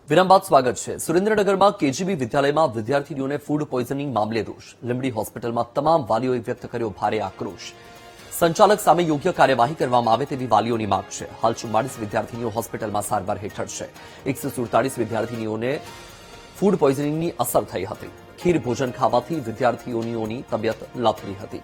વિરામ બાદ સ્વાગત છે। સુરેન્દ્રનગરમાં કેજીબી વિદ્યાલયમાં વિદ્યાર્થીનીઓને ફૂડ પોઈઝનિંગ મામલે રોષ। લીંબડી હોસ્પિટલમાં તમામ વાલીઓએ વ્યક્ત કર્યો ભારે આક્રોશ। સંચાલક સામે યોગ્ય કાર્યવાહી કરવામાં આવે તેવી વાલીઓની માંગ છે। હાલ 44 વિદ્યાર્થીનીઓ હોસ્પિટલમાં સારવાર હેઠળ છે। 147 વિદ્યાર્થીનીઓને ફૂડ પોઈઝનિંગની અસર થઈ હતી। ખીર ભોજન ખાવાથી વિદ્યાર્થીનીઓની તબિયત લથડી હતી।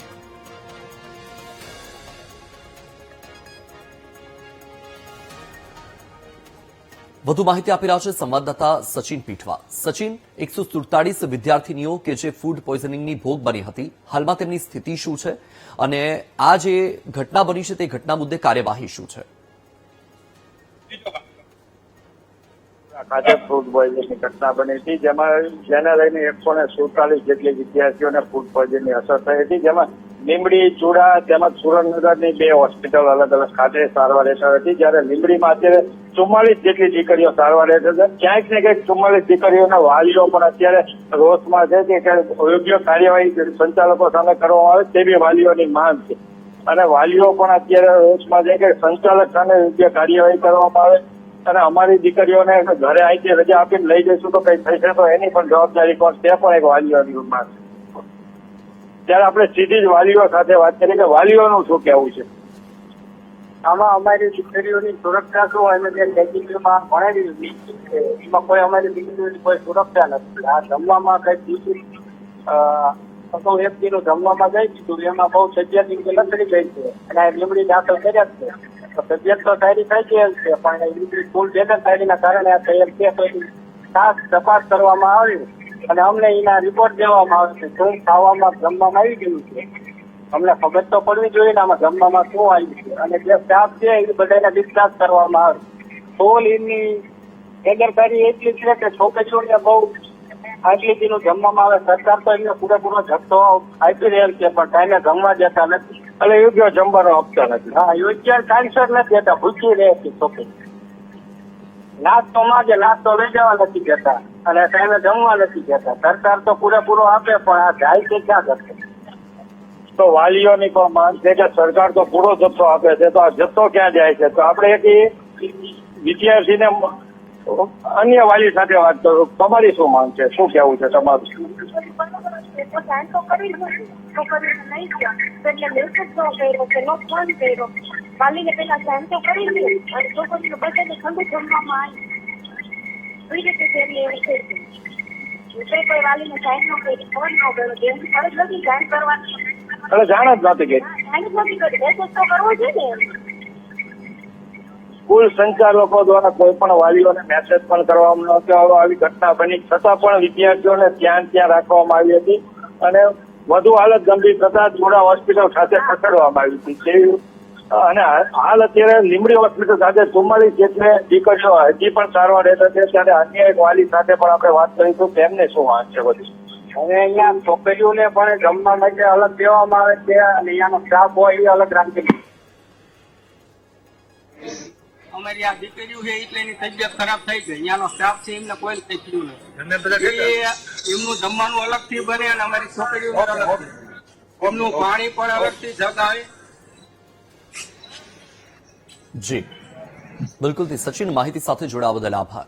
વધુ માહિતી આપી રહ્યા છે સંવાદદાતા સચિન પીઠવા। સચિન, 147 વિદ્યાર્થીનીઓ કે જે ફૂડ પોઈઝનિંગની ભોગ બની હતી, હાલમાં તેમની સ્થિતિ શું છે અને આ જે ઘટના બની છે તે ઘટના મુદ્દે કાર્યવાહી શું છે? આજે ફૂડ પોઈઝનની ઘટના બની હતી, જેને લઈને 147 જેટલી વિદ્યાર્થીઓને ફૂડ પોઈઝનની અસર થઈ હતી, જેમાં લીંબડી, ચુડા તેમજ સુરેન્દ્રનગરની 2 હોસ્પિટલ અલગ અલગ ખાતે સારવાર હેઠળ હતી। જ્યારે લીંબડીમાં અત્યારે 44 જેટલી દીકરીઓ સારવાર હેઠળ છે। ક્યાંક ને ક્યાંક 44 દીકરીઓના વાલીઓ પણ અત્યારે રોષમાં છે કે યોગ્ય કાર્યવાહી સંચાલકો સામે કરવામાં આવે તેવી વાલીઓની માંગ છે અને વાલીઓ પણ અત્યારે રોષમાં છે કે સંચાલક સામે યોગ્ય કાર્યવાહી કરવામાં આવે અને અમારી દીકરીઓને ઘરે અહીંથી રજા આપીને લઈ જઈશું તો કઈ થશે તો એની પણ જવાબદારી કોણ, તે પણ એક વાલીઓની માંગ છે। ત્યારે આપણે સીધી જ વાલીઓ સાથે વાત કરીએ કે વાલીઓનું શું કહેવું છે આમાં। અમારી દીકરીઓની સુરક્ષા શું હોય, જે કેજીબીમાં ભણેલી છે એમાં કોઈ અમારી દીકરીઓની કોઈ સુરક્ષા નથી। આ જમવામાં કઈ બીજું વ્યક્તિનું જમવામાં ગઈ દીધું એમાં બહુ તબિયત લથડી ગઈ છે અને લીંબડી દાખલ કર્યા છે તો તબિયત તો સારી થઈ ગઈ છે પણ લીંબડી ફૂલ બેદરકારીના કારણે આ થયેલ છે તો એની ખાસ તપાસ કરવામાં આવી અને અમને એના રિપોર્ટ દેવામાં આવે છે શું ખાવામાં જમવામાં આવી ગયું છે, અમને ખબર તો પડવી જોઈએ ને આમાં જમવામાં શું આવ્યું છે અને જે સ્ટાફ છે એ બધાને ડિસ્ચાર્જ કરવામાં આવે। ફૂલ એમની બેદરકારી એટલી છે કે છોકરીઓને બહુ આટલીનું જમવામાં આવે। સરકાર તો એમને પૂરેપૂરો જથ્થો આપી રહેલ છે પણ ટાઈમે જમવા દેતા નથી એટલે યોગ્ય જમવાનું આપતા નથી। હા, યોગ્ય ટાઈમસર નથી દેતા, ભૂખી રહે છે છોકરી। નાસ્તો માંગે, નાસ્તો લઈ જવા નથી દેતા અને ટાઈમે જમવા નથી દેતા। સરકાર તો પૂરેપૂરો આપે પણ આ જાય છે ક્યાં જશે? તો વાલીઓની પણ માંગ છે કે સરકાર તો પૂરો જથ્થો આપે છે તો આ જથ્થો ક્યાં જાય છે? તો આપણે એક વિદ્યાર્થીને અન્ય વાલી સાથે વાત કરું, તમારી શું માંગ છે, શું કહેવું છે તમારું? વાલીને પેલા ધ્યાન તો કરી લે અને છોકરીને બધાને ઠંડુ જમવામાં આવી રીતે તેમને એવું છે કોઈ વાલીને ધ્યાન ન કરી ફોન ન કર્યો એમની ફરજ નથી ધ્યાન કરવાની એટલે જાણ જ નથી કે ધ્યાન જ નથી કરી મેસેજ તો કરવો જોઈએ ને। સ્કૂલ સંચાલકો દ્વારા કોઈ પણ વાલીઓને મેસેજ પણ કરવામાં નહોતો આવ્યો। આવી ઘટના બની છતાં પણ વિદ્યાર્થીઓને ત્યાં રાખવામાં આવી હતી અને વધુ હાલત ગંભીર થતા ચુડા હોસ્પિટલ ખાતે ખસેડવામાં આવી હતી અને હાલ અત્યારે લીંબડી હોસ્પિટલ સાથે 44 જેટલી દીકરીઓ હજી પણ સારવાર હેઠળ છે। ત્યારે અન્ય એક વાલી સાથે પણ આપણે વાત કરીશું તેમને શું વાત છે બધી। હવે અહીંયા છોકરીઓને પણ જમવા માટે અલગ દેવામાં આવે છે અને અહીંયાનો સ્ટાફ હોય એ અલગ રાખી અમારી આ દીકરીઓ છે એટલે એની તબિયત ખરાબ થઈ ગઈ, અહીંયાનો સ્ટાફ છે એમને કોઈ કઈ થયું નથી, એમનું જમવાનું અલગથી બને અને અમારી છોકરીઓને અલગથી, એમનું પાણી પણ અલગથી જગ આવે। જી બિલકુલ, સચિન, માહિતી સાથે જોડાવા બદલ આભાર।